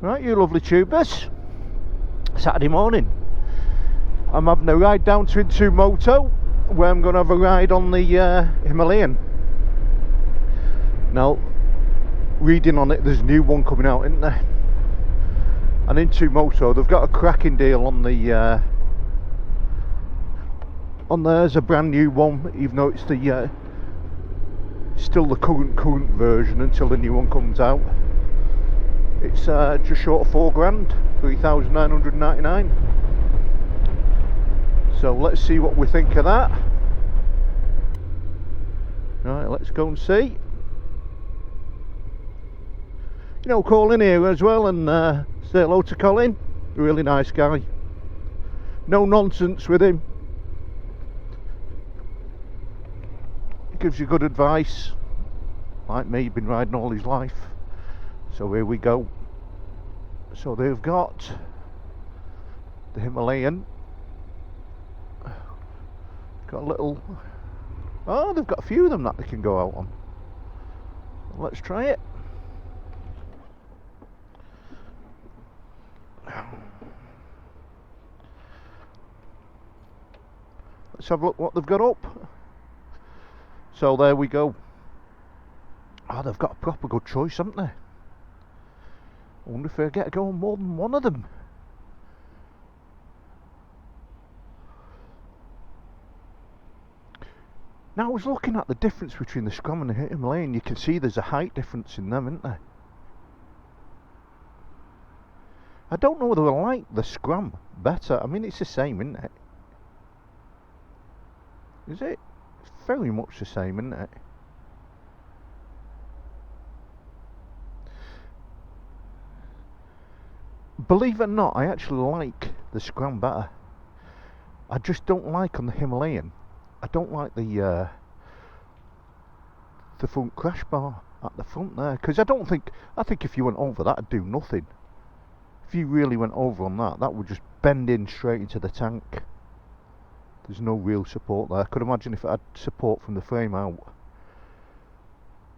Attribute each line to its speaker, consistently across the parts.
Speaker 1: Right, you lovely tubers. Saturday morning. I'm having a ride down to Moto, where I'm going to have a ride on the Himalayan. Now, reading on it, there's a new one coming out, isn't there? And in Moto, they've got a cracking deal on the on there's a brand new one, even though it's the still the current version until the new one comes out. It's just short of £4,000, 3,999. So let's see what we think of that. Right, let's go and see. You know, call in here as well and say hello to Colin. Really nice guy. No nonsense with him. He gives you good advice. Like me, been riding all his life. So here we go. So they've got the Himalayan. Got a little... Oh, they've got a few of them that they can go out on. Let's try it. Let's have a look what they've got up. So there we go. Oh, they've got a proper good choice, haven't they? I wonder if I get to go on more than one of them. Now I was looking at the difference between the Scrum and the Himalayan. You can see there's a height difference in them, isn't there? I don't know whether I like the Scrum better. I mean, it's the same, isn't it? Is it? It's very much the same, isn't it? Believe it or not, I actually like the Scrum better. I just don't like on the Himalayan. I don't like the front crash bar at the front there, because I think if you went over that, it'd do nothing. If you really went over on that, that would just bend in straight into the tank. There's no real support there. I could imagine if it had support from the frame out.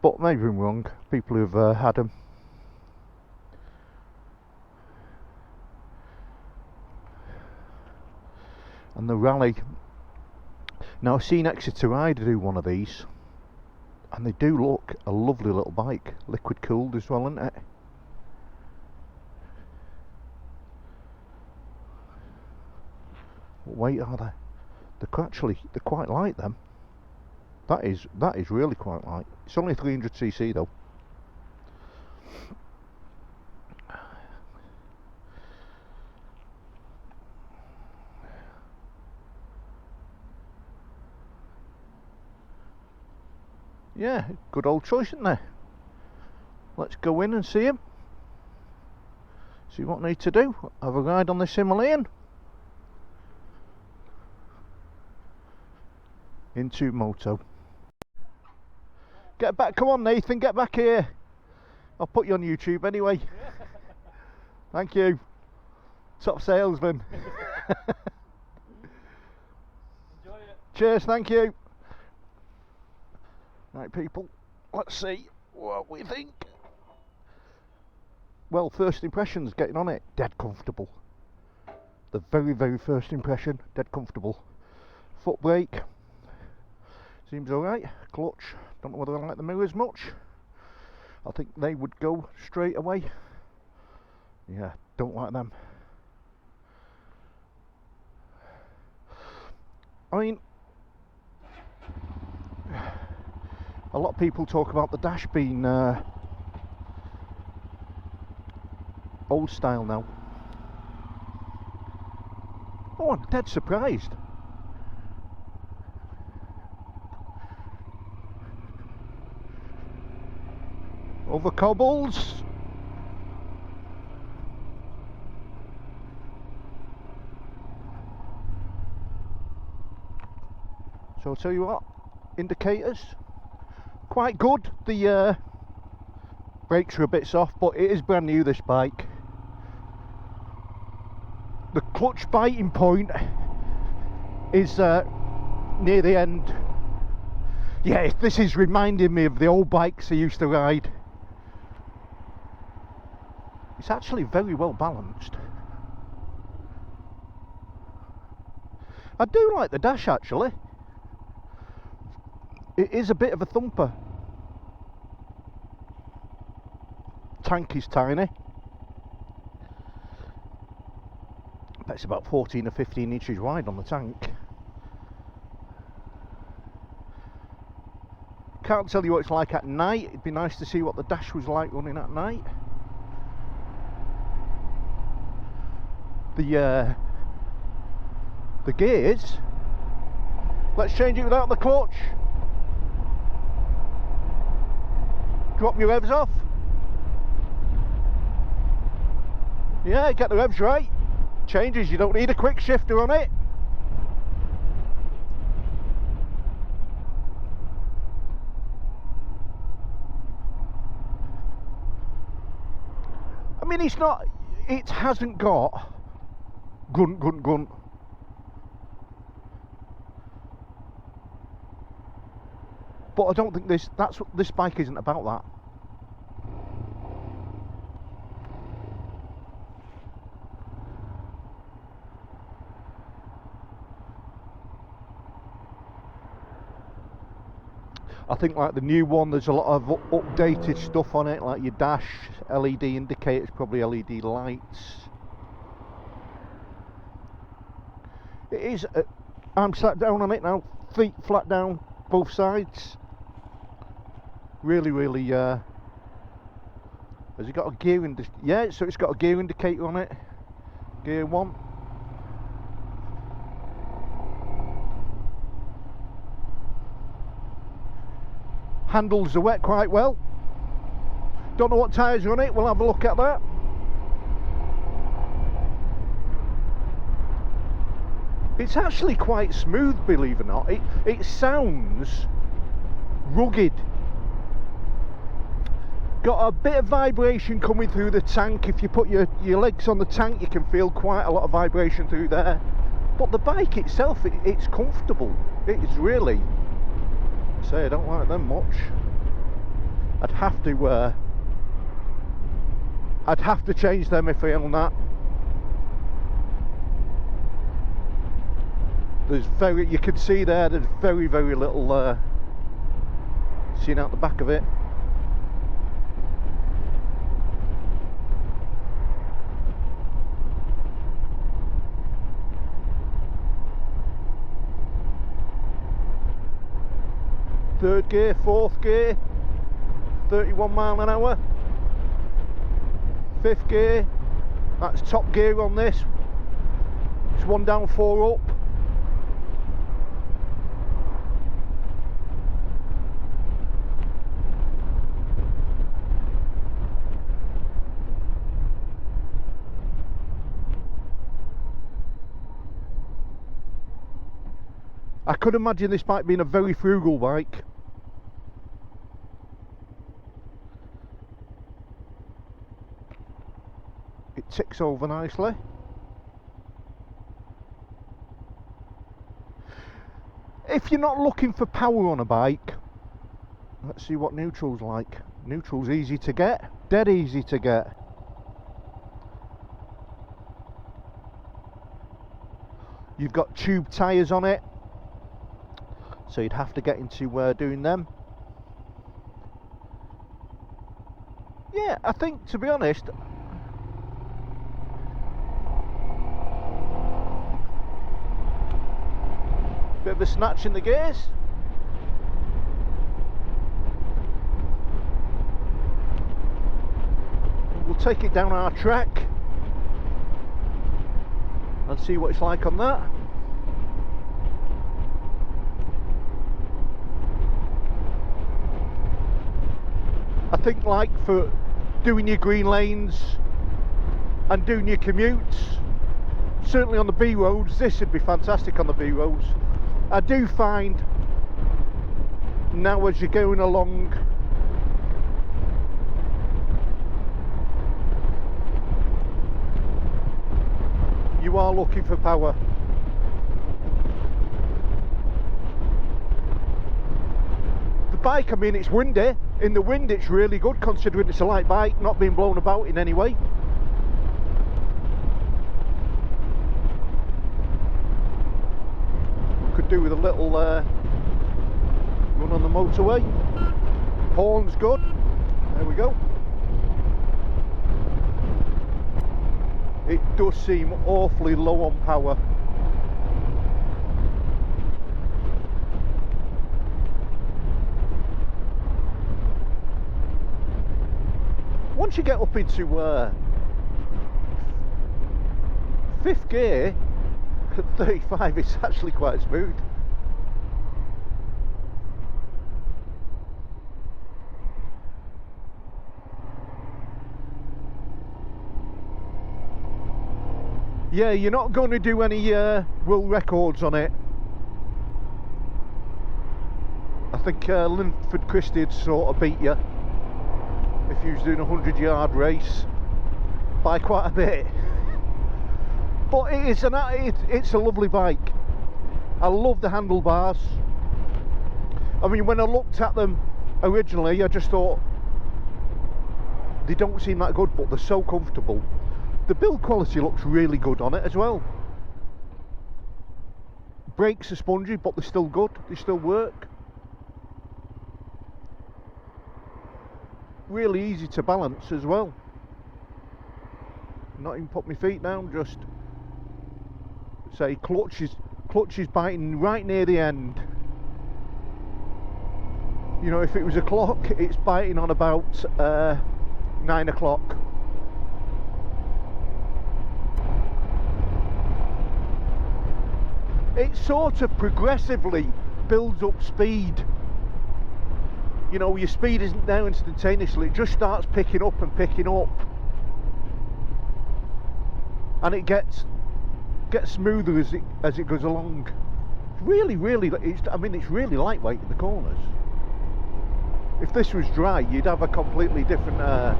Speaker 1: But maybe I'm wrong. People who've had them. And the Rally. Now I've seen Exeter Rider do one of these, and they do look a lovely little bike. Liquid cooled as well, isn't it? What weight are they? They're quite light, them. That is really quite light. It's only 300cc though. Yeah, good old choice, isn't there? Let's go in and see him. See what I need to do. Have a ride on this Himalayan. Into Moto. Get back, come on Nathan, get back here. I'll put you on YouTube anyway. Thank you. Top salesman. Enjoy it. Cheers, thank you. Right people, let's see what we think. Well, first impressions getting on it, dead comfortable. The very first impression, dead comfortable. Foot brake, seems alright. Clutch, don't know whether I like the mirrors much. I think they would go straight away. Yeah, don't like them. I mean, a lot of people talk about the dash being old style now. Oh, I'm dead surprised. Over cobbles. So I'll tell you what, indicators. Quite good. The brakes are a bit soft, but it is brand new, this bike. The clutch biting point is near the end. Yeah, this is reminding me of the old bikes I used to ride. It's actually very well balanced. I do like the dash actually. It is a bit of a thumper. Tank is tiny. It's about 14 or 15 inches wide on the tank. Can't tell you what it's like at night. It'd be nice to see what the dash was like running at night. The gears, let's change it without the clutch. Drop your revs off. Yeah, get the revs right. Changes, you don't need a quick shifter on it. I mean, it's not, it hasn't got grunt, grunt, grunt. But I don't think this bike isn't about that. I think like the new one, there's a lot of updated stuff on it, like your dash, LED indicators, probably LED lights. It is, I'm sat down on it now, feet flat down, both sides. Really, really, has it got a gear indicator? Yeah, so it's got a gear indicator on it. Gear 1. Handles are wet quite well. Don't know what tyres are on it, we'll have a look at that. It's actually quite smooth, believe it or not. It sounds rugged. Got a bit of vibration coming through the tank. If you put your legs on the tank, you can feel quite a lot of vibration through there. But the bike itself, it's comfortable. It's really, I don't like them much. I'd have to change them if I own that. You can see there's very, very little seen out the back of it. Third gear, fourth gear, 31 mile an hour. Fifth gear, that's top gear on this. It's 1 down, 4 up. I could imagine this bike being a very frugal bike. It ticks over nicely. If you're not looking for power on a bike, let's see what neutral's like. Neutral's easy to get, dead easy to get. You've got tube tyres on it, so you'd have to get into doing them. Yeah, I think, to be honest, bit of a snatch in the gears. We'll take it down our track and see what it's like on that. I think like for doing your green lanes and doing your commutes, certainly on the B roads, this would be fantastic on the B roads. I do find now as you're going along, you are looking for power. The bike, I mean, it's windy. In the wind it's really good considering it's a light bike, not being blown about in any way. do with a little run on the motorway. Horn's good. There we go. It does seem awfully low on power. Once you get up into fifth gear at 35, it's actually quite smooth. Yeah, you're not going to do any world records on it. I think Linford Christie would sort of beat you if you was doing a 100-yard race by quite a bit. But it's a lovely bike. I love the handlebars. I mean, when I looked at them originally, I just thought they don't seem that good, but they're so comfortable. The build quality looks really good on it as well. Brakes are spongy, but they're still good. They still work. Really easy to balance as well. Not even put my feet down, just say clutch is biting right near the end. You know, if it was a clock, it's biting on about 9 o'clock. It sort of progressively builds up speed. You know, your speed isn't there instantaneously, it just starts picking up and picking up. And it gets smoother as it goes along. It's really, it's really lightweight in the corners. If this was dry, you'd have a completely different here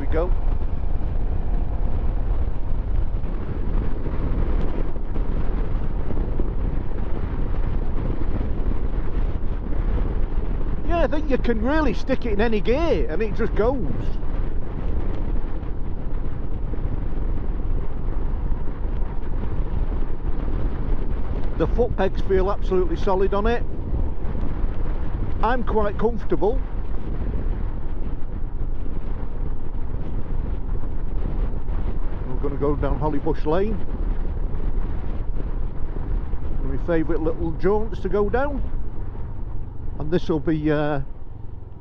Speaker 1: we go. Yeah, I think you can really stick it in any gear and it just goes. The foot pegs feel absolutely solid on it. I'm quite comfortable. We're going to go down Hollybush Lane. My favourite little jaunts to go down. And this will be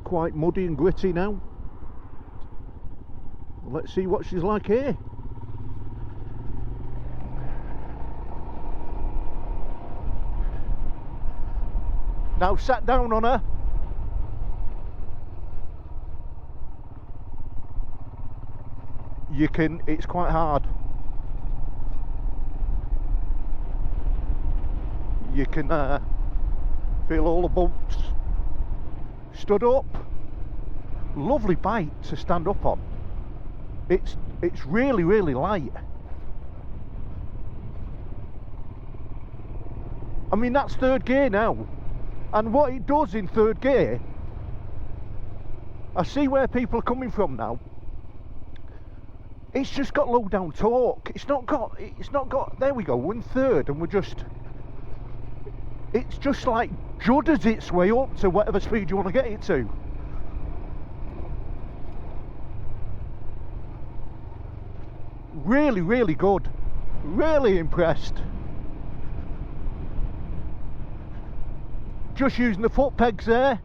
Speaker 1: quite muddy and gritty now. Let's see what she's like here. Now sat down on her. It's quite hard. You can feel all the bumps. Stood up. Lovely bike to stand up on. It's really, really light. I mean, that's third gear now. And what it does in third gear, I see where people are coming from now. It's just got low down torque. It's not got, there we go, we're in third and it's just like judders its way up to whatever speed you want to get it to. Really, really good. Really impressed. Just using the foot pegs there.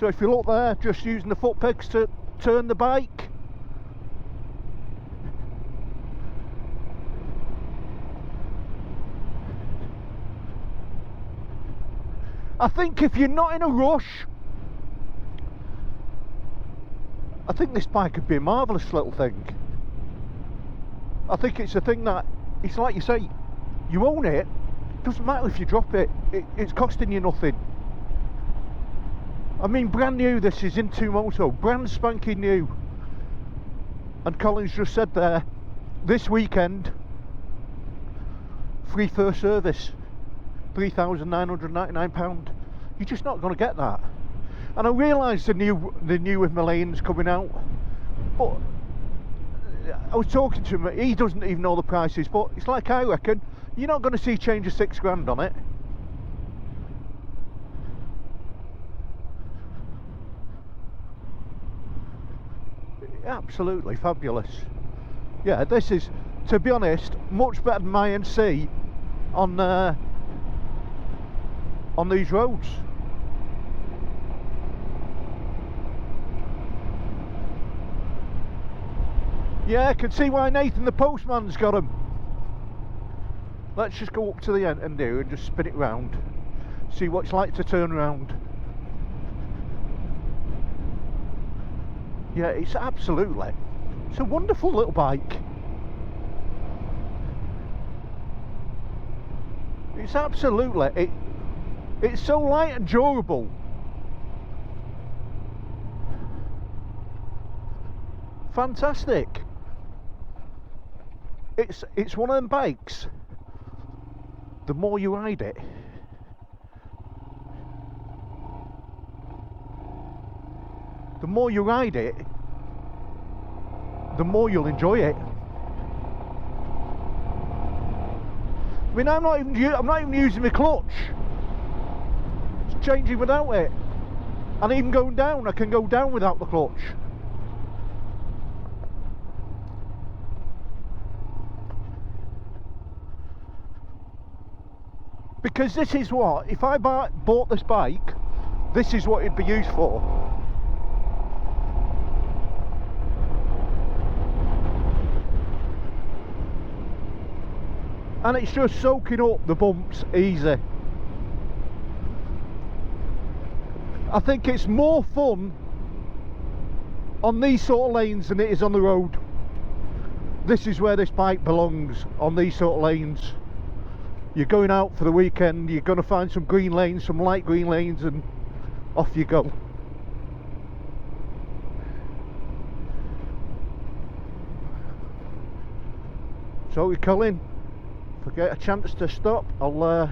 Speaker 1: So if you look there, just using the foot pegs to turn the bike. I think if you're not in a rush, I think this bike could be a marvellous little thing. I think it's a thing that, it's like you say, you own it, doesn't matter if you drop it, it's costing you nothing. I mean, brand new, this is into moto, brand spanking new. And Colin's just said there, this weekend, free first service, £3,999. You're just not going to get that. And I realise the new Himalayan's coming out, but I was talking to him, he doesn't even know the prices, but it's like I reckon, You're not going to see change of 6 grand on it. Absolutely fabulous. Yeah, this is, to be honest, much better than my NC on these roads. Yeah, I can see why Nathan the postman's got them. Let's just go up to the end here and just spin it round. See what it's like to turn around. Yeah, it's absolutely, it's a wonderful little bike. It's absolutely, it's so light and durable. Fantastic. It's one of them bikes, the more you ride it, the more you ride it, the more you'll enjoy it. I mean, I'm not even using my clutch. It's changing without it. And even going down, I can go down without the clutch. Because this is what, if I bought this bike, this is what it'd be used for. And it's just soaking up the bumps easy. I think it's more fun on these sort of lanes than it is on the road. This is where this bike belongs, on these sort of lanes. You're going out for the weekend, you're going to find some green lanes, some light green lanes, and off you go. So Colin, if I get a chance to stop, I'll I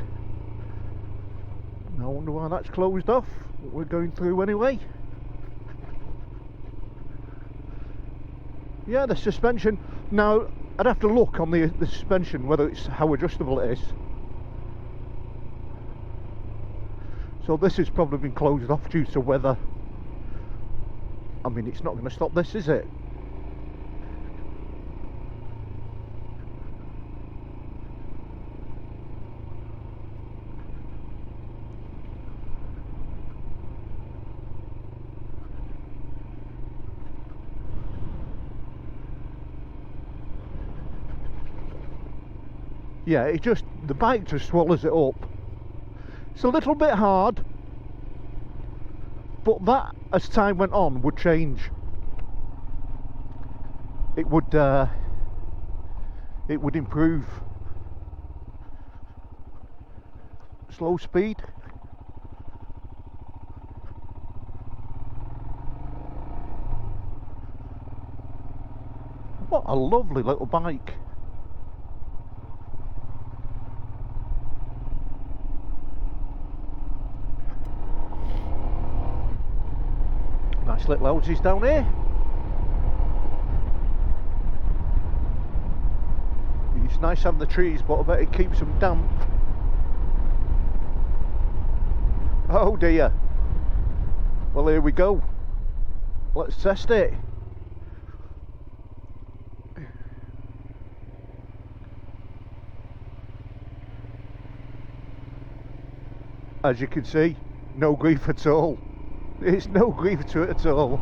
Speaker 1: wonder why that's closed off. We're going through anyway. Yeah, the suspension. Now, I'd have to look on the suspension, whether it's how adjustable it is. So this has probably been closed off due to weather. I mean, it's not going to stop this, is it? Yeah, it just, the bike just swallows it up. It's a little bit hard, but that, as time went on, would change. It would improve. Slow speed. What a lovely little bike. Nice little houses down here. It's nice having the trees, but I bet it keeps them damp. Oh dear. Well, here we go. Let's test it. As you can see, no grief at all. It's no grief to it at all.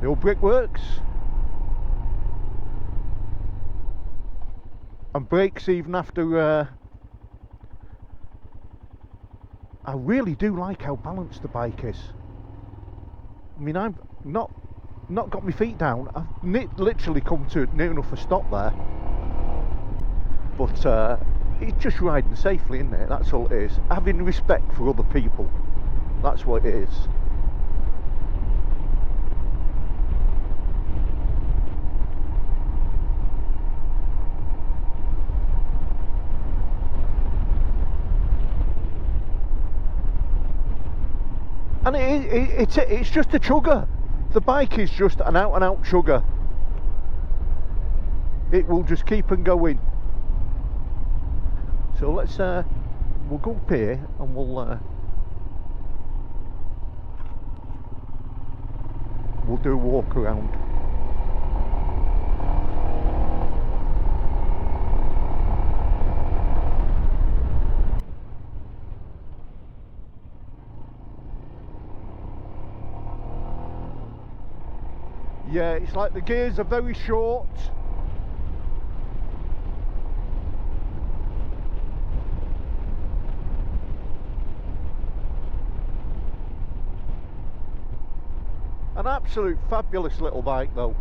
Speaker 1: The old brick works. And brakes even after I really do like how balanced the bike is. I mean, I've not got my feet down. I've literally come to near enough a stop there. But it's just riding safely, isn't it? That's all it is. Having respect for other people. That's what it is. And it's just a chugger. The bike is just an out and out chugger. It will just keep on going. So let's we'll go up here and we'll do a walk around. Yeah, it's like the gears are very short. An absolute fabulous little bike though.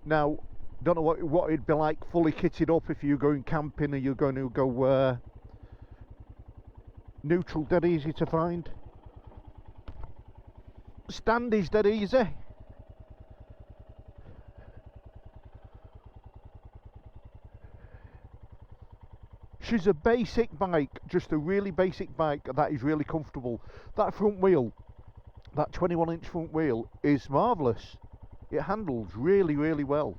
Speaker 1: Now, don't know what it'd be like fully kitted up if you're going camping or you're going to go neutral, dead easy to find. Standy's dead easy. She's a basic bike, just a really basic bike that is really comfortable. That front wheel, that 21-inch front wheel is marvellous. It handles really, really well.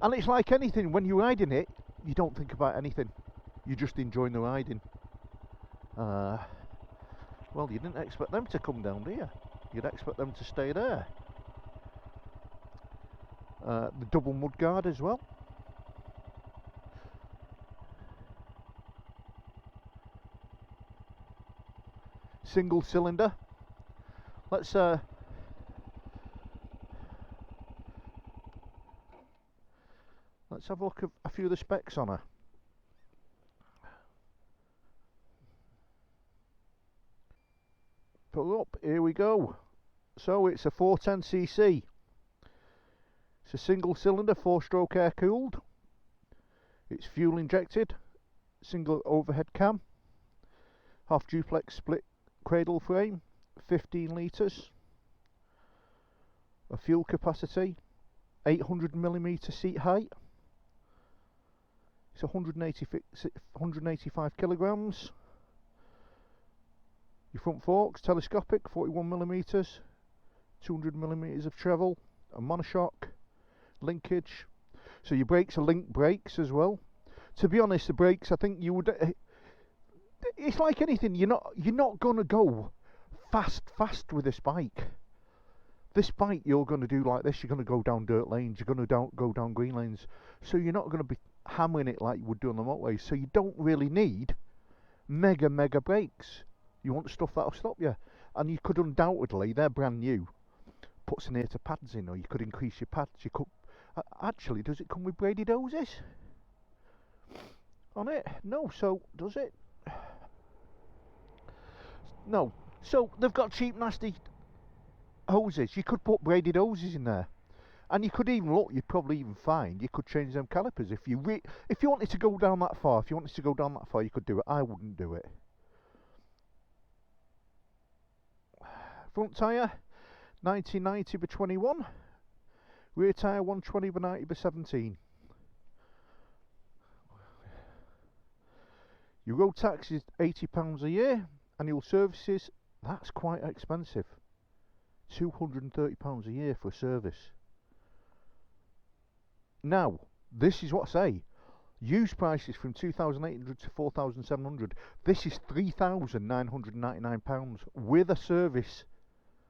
Speaker 1: And it's like anything, when you're riding it, you don't think about anything. You're just enjoying the riding. Well, you didn't expect them to come down, do you? You'd expect them to stay there. The double mudguard as well. Single cylinder. Let's have a look at a few of the specs on her. Pull up, here we go. So it's a 410cc. It's a single cylinder, 4-stroke air cooled. It's fuel injected, single overhead cam, half duplex split cradle frame, 15 litres. A fuel capacity, 800mm seat height. It's 185 kilograms. Your front forks, telescopic, 41mm, 200mm of treble, a monoshock, linkage. So your brakes are link brakes as well. To be honest, the brakes, I think you would. It's like anything. You're not gonna go fast with this bike. This bike, you're gonna do like this. You're gonna go down dirt lanes. You're gonna go down green lanes. So you're not gonna be hammering it like you would do on the motorway. So you don't really need mega brakes. You want stuff that'll stop you, and you could undoubtedly, they're brand new, put some native pads in, or you could increase your pads. You could actually, does it come with braided hoses on it? No. So does it? No. So they've got cheap nasty hoses. You could put braided hoses in there, and you could even look. You'd probably even find you could change them calipers if you wanted to go down that far. If you wanted to go down that far, you could do it. I wouldn't do it. Front tyre 1990 by 21, rear tyre 120 by 90 by 17. Your road tax is £80 a year. Annual services, that's quite expensive. £230 a year for a service. Now, this is what I say. Used prices from £2,800 to £4,700. This is £3,999 with a service.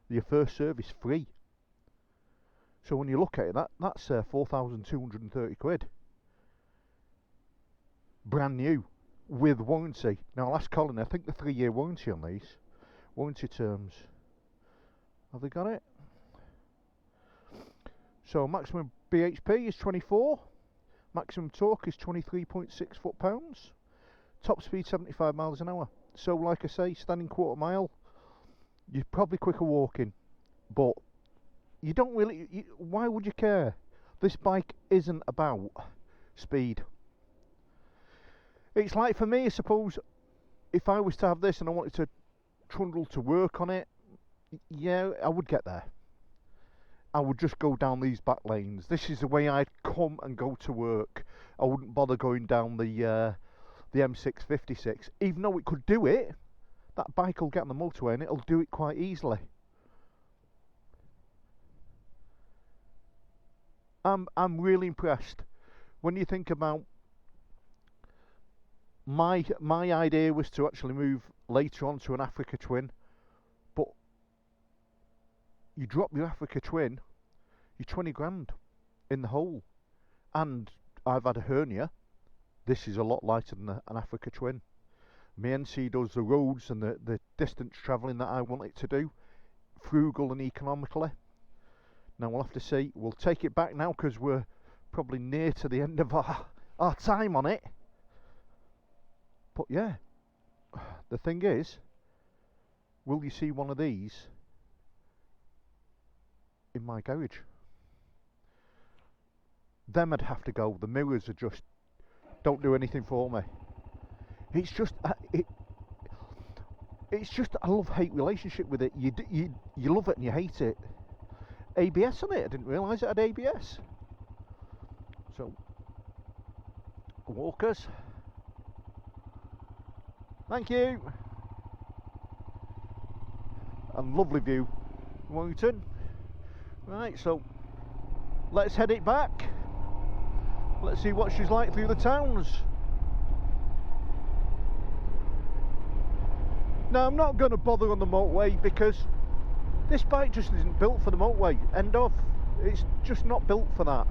Speaker 1: Your first service free. So when you look at it, that's £4,230. Brand new with warranty. Now I'll ask Colin. I think the 3-year warranty on these warranty terms. Have they got it? So maximum bhp is 24. Maximum torque is 23.6 foot-pounds. Top speed 75 miles an hour. So like I say, standing quarter mile, you're probably quicker walking, but you don't really. Why would you care? This bike isn't about speed. It's like, for me, I suppose, if I was to have this and I wanted to trundle to work on it, yeah, I would get there. I would just go down these back lanes. This is the way I'd come and go to work. I wouldn't bother going down the M656, even though it could do it. That bike will get on the motorway and it'll do it quite easily. I'm really impressed. When you think about my idea was to actually move later on to an Africa Twin, but you drop your Africa Twin, you're 20 grand in the hole. And I've had a hernia. This is a lot lighter than an Africa Twin. My NC does the roads and the distance travelling that I want it to do, frugal and economically. Now we'll have to see. We'll take it back now because we're probably near to the end of our time on it. But yeah, the thing is, will you see one of these in my garage? Them I'd have to go. The mirrors are just don't do anything for me. It's just it's just a love-hate relationship with it. You love it and you hate it. ABS on it. I didn't realise it had ABS. So walkers. Thank you. And lovely view, Wellington. Right, so let's head it back. Let's see what she's like through the towns. Now I'm not going to bother on the motorway because this bike just isn't built for the motorway. End of. It's just not built for that.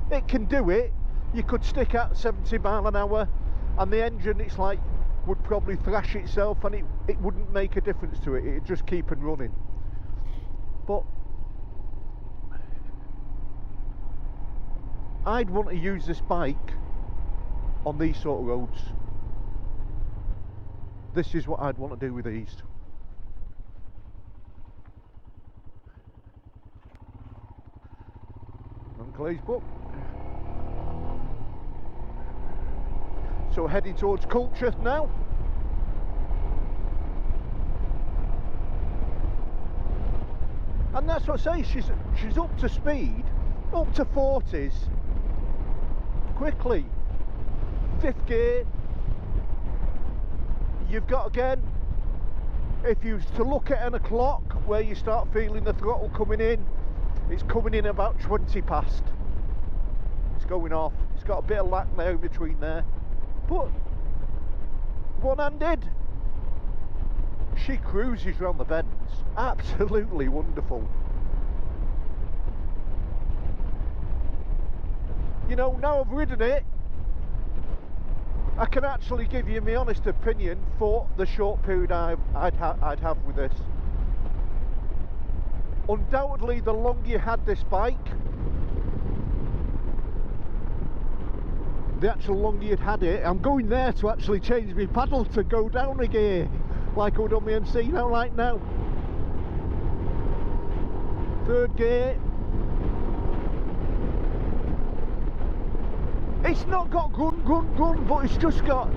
Speaker 1: It can do it. You could stick at 70 mile an hour and the engine, it's like, would probably thrash itself and it wouldn't make a difference to it. It'd just keep on running. But I'd want to use this bike on these sort of roads. This is what I'd want to do with these. Uncle A's book. So heading towards Culture now. And that's what I say, she's up to speed, up to 40s, quickly. 5th gear. You've got, again, if you was to look at an o'clock where you start feeling the throttle coming in, it's coming in about 20 past. It's going off. It's got a bit of lack there in between there. But one-handed, she cruises round the bends. Absolutely wonderful. You know, now I've ridden it, I can actually give you my honest opinion for the short period I'd have with this. Undoubtedly, the longer you had this bike, the actual longer you'd had it. I'm going there to actually change my paddle to go down a gear, like I would on my MC now, right now. 3rd gear. It's not got gun, but it's just got,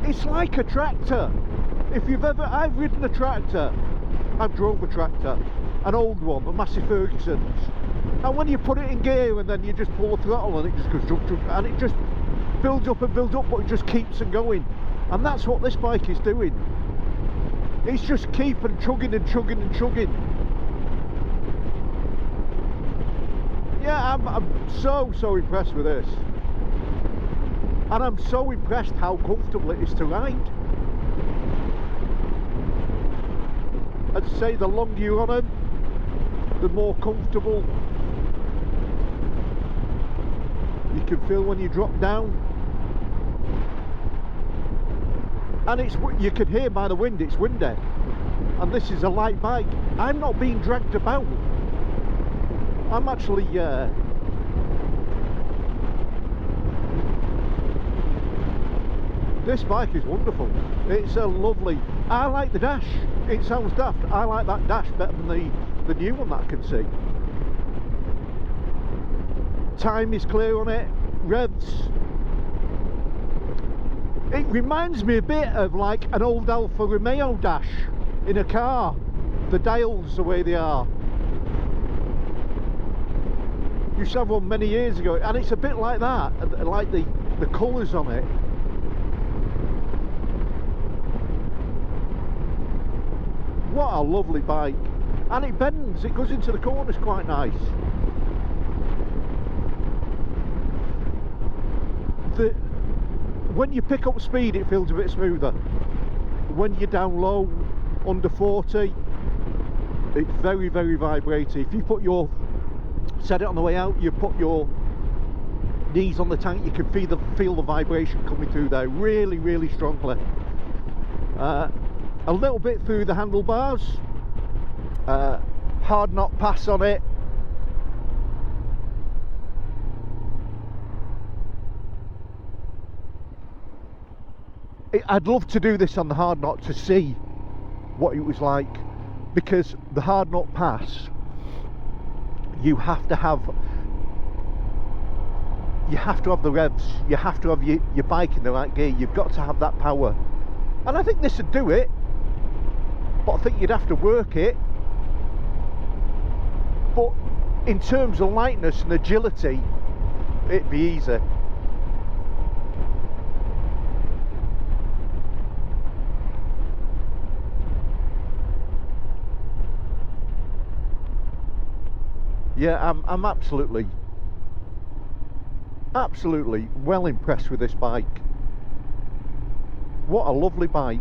Speaker 1: it's like a tractor. If you've ever, I've ridden a tractor, I've drove a tractor, an old one, a Massey Ferguson's, and when you put it in gear and then you just pull the throttle and it just goes jump, and it just builds up and builds up, but it just keeps on going. And that's what this bike is doing. It's just keeping chugging and chugging and chugging. Yeah, I'm so impressed with this, and I'm so impressed how comfortable it is to ride. I'd say the longer you're on them, the more comfortable you can feel when you drop down. And it's, you can hear by the wind, it's windy, and this is a light bike. I'm not being dragged about. I'm actually this bike is wonderful. It's a lovely, I like the dash. It sounds daft, I like that dash better than the new one that I can see. Time is clear on it, revs. It reminds me a bit of like an old Alfa Romeo dash in a car. The dials the way they are. Used to have one many years ago, and it's a bit like that. I like the colours on it. What a lovely bike. And it bends, it goes into the corners quite nice. When you pick up speed, it feels a bit smoother. When you're down low, under 40, it's very, very vibrating. If you put your, set it on the way out, you put your knees on the tank, you can feel the vibration coming through there really, really strongly. A little bit through the handlebars, hard knock pass on it. I'd love to do this on the hard knock to see what it was like, because the hard knock pass, you have to have the revs, you have to have your bike in the right gear, you've got to have that power. And I think this would do it, but I think you'd have to work it. But in terms of lightness and agility, it'd be easy. Yeah, I'm absolutely well impressed with this bike. What a lovely bike.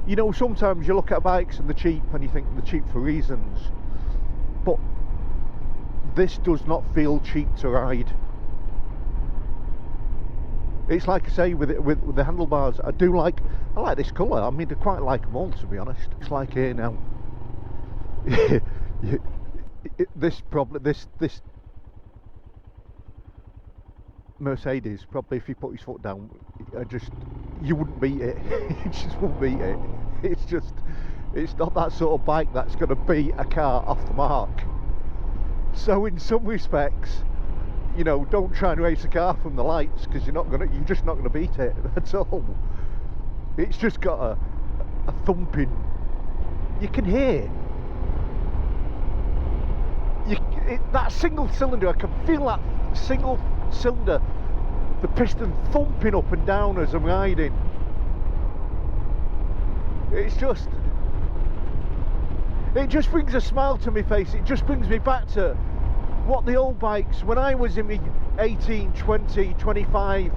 Speaker 1: You know, sometimes you look at bikes and they're cheap and you think they're cheap for reasons, but this does not feel cheap to ride. It's like I say, with the handlebars, I like this colour. I mean, I quite like them all, to be honest. It's like here now. This Mercedes, probably if he put his foot down, you wouldn't beat it. You just wouldn't beat it. It's not that sort of bike that's going to beat a car off the mark. So in some respects, you know, don't try and race a car from the lights, because you're just not gonna beat it at all. It's just got a thumping. You can hear. That single cylinder, I can feel that single cylinder, the piston thumping up and down as I'm riding. It just brings a smile to my face. It just brings me back to what the old bikes, when I was in my 18, 20, 25,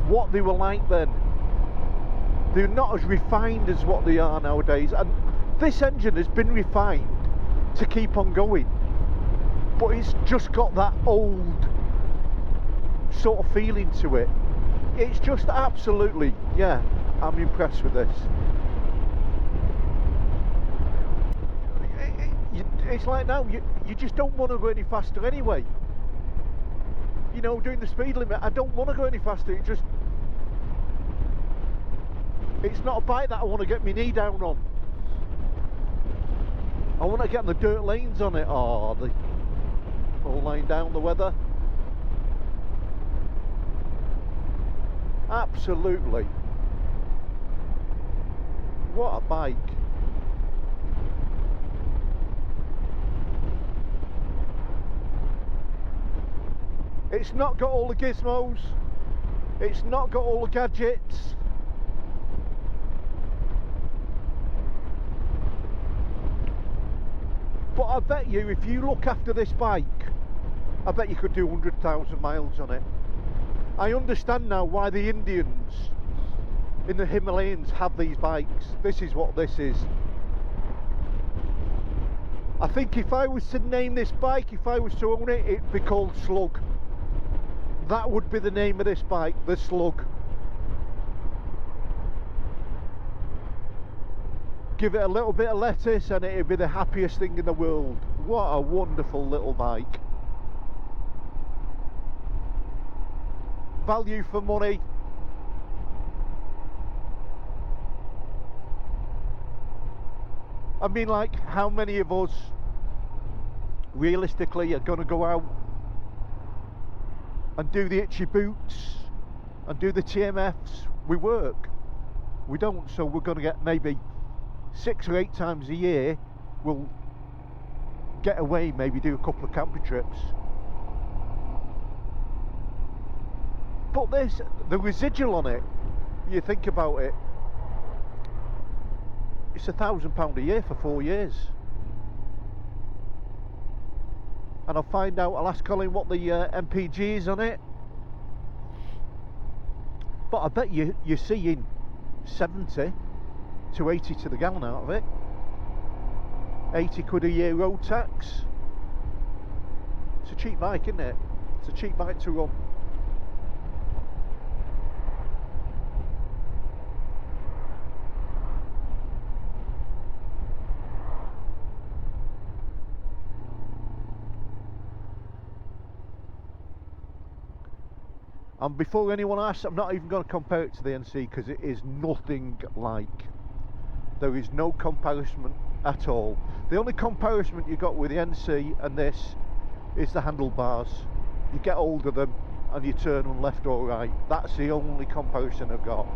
Speaker 1: what they were like then. They're not as refined as what they are nowadays, and this engine has been refined to keep on going. But it's just got that old sort of feeling to it. It's just absolutely, yeah, I'm impressed with this. It's like now, you just don't want to go any faster anyway. You know, doing the speed limit, I don't want to go any faster. It's not a bike that I want to get my knee down on. I want to get on the dirt lanes on it. Oh, all lying down the weather. Absolutely. What a bike. It's not got all the gizmos. It's not got all the gadgets. But I bet you, if you look after this bike, I bet you could do 100,000 miles on it. I understand now why the Indians in the Himalayas have these bikes. This is what this is. I think if I was to name this bike, if I was to own it, it'd be called Slug. That would be the name of this bike, the Slug. Give it a little bit of lettuce and it'd be the happiest thing in the world. What a wonderful little bike. Value for money. I mean, like, how many of us realistically are going to go out and do the itchy boots and do the TMFs? We work. We don't, so we're going to get maybe 6 or 8 times a year we'll get away, maybe do a couple of camping trips. But this, the residual on it, you think about it, it's £1,000 a year for 4 years. And I'll find out, I'll ask Colin what the MPG is on it. But I bet you're seeing 70 to 80 to the gallon out of it. 80 quid a year road tax. It's a cheap bike, isn't it? It's a cheap bike to run. And before anyone asks, I'm not even going to compare it to the NC because it is nothing like. There is no comparison at all. The only comparison you got with the NC and this is the handlebars. You get hold of them and you turn them left or right. That's the only comparison I've got.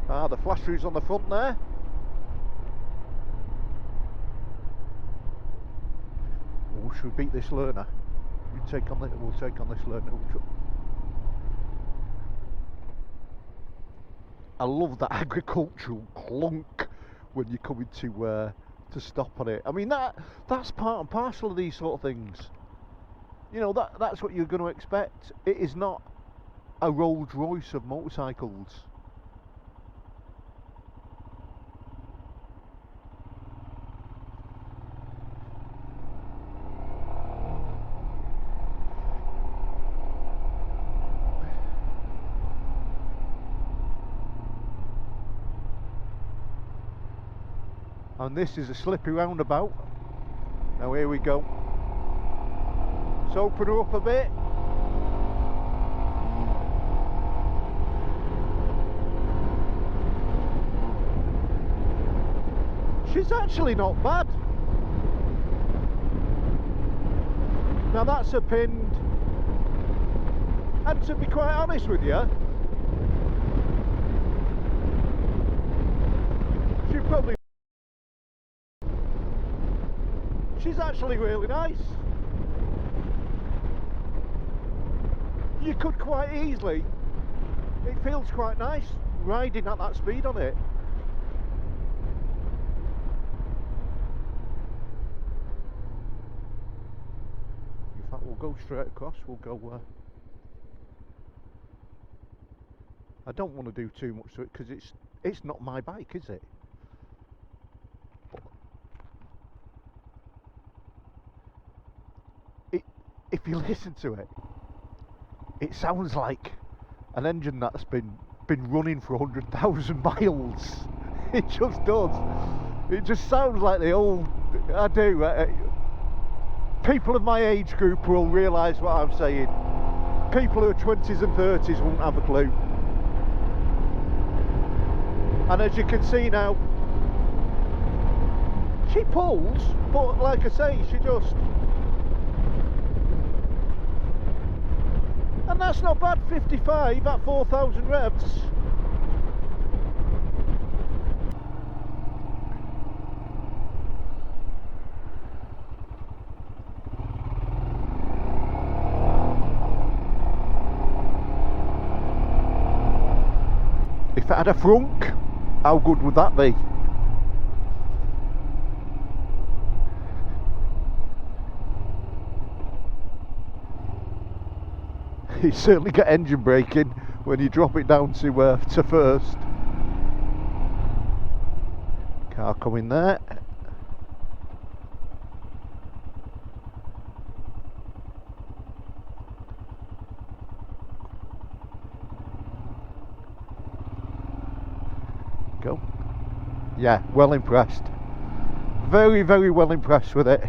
Speaker 1: Ah, the flash roof's on the front there. Oh, should we beat this learner? We'll take on this learner. I love that agricultural clunk when you're coming to stop on it. I mean, that's part and parcel of these sort of things. You know, that's what you're going to expect. It is not a Rolls Royce of motorcycles. And this is a slippy roundabout. Now here we go. Let's open her up a bit. She's actually not bad. Now that's a pinned, and to be quite honest with you, she's actually really nice. You could quite easily, it feels quite nice riding at that speed on it. In fact, we'll go straight across, we'll go, I don't want to do too much to it because it's not my bike, is it? If you listen to it, it sounds like an engine that's been running for 100,000 miles. It just does. It just sounds like the old. I do. People of my age group will realise what I'm saying. People who are 20s and 30s won't have a clue. And as you can see now, she pulls, but like I say, she just. And that's not bad, 55 at 4,000 revs. If it had a frunk, how good would that be? You certainly get engine braking when you drop it down to first. Car coming there. Go. Yeah, well impressed. Very, very well impressed with it.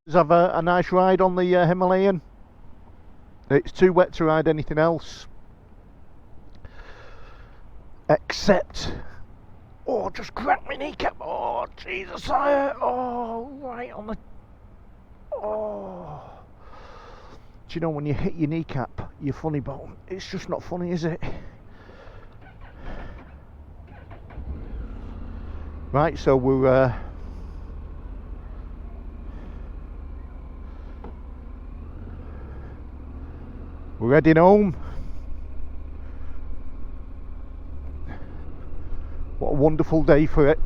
Speaker 1: Let's have a nice ride on the Himalayan. It's too wet to ride anything else. Except... Oh, just cracked my kneecap. Oh, Jesus, I hurt. Oh, right on the... Oh. Do you know when you hit your kneecap, your funny bone? It's just not funny, is it? Right, so we're heading home. What a wonderful day for it.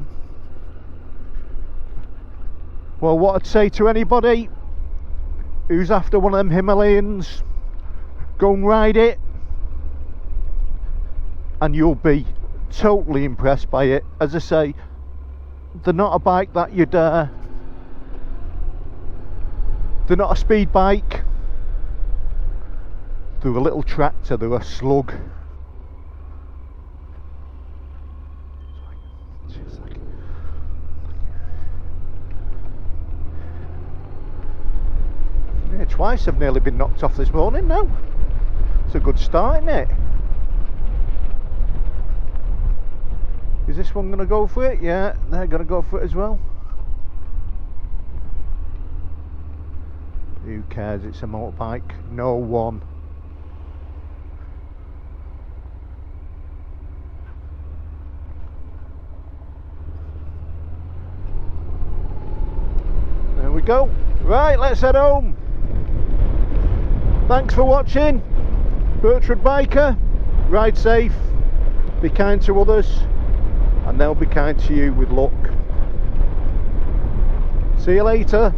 Speaker 1: Well, what I'd say to anybody who's after one of them Himalayans, go and ride it and you'll be totally impressed by it. As I say, they're not a bike that you'd they're not a speed bike, they're a little tractor, they're a slug. Yeah, twice I've nearly been knocked off this morning now. It's a good start, isn't it? Is this one going to go for it? Yeah, they're going to go for it as well. Who cares? It's a motorbike. No one. There we go. Right, let's head home. Thanks for watching. Bertrand Biker. Ride safe. Be kind to others. And they'll be kind to you with luck. See you later.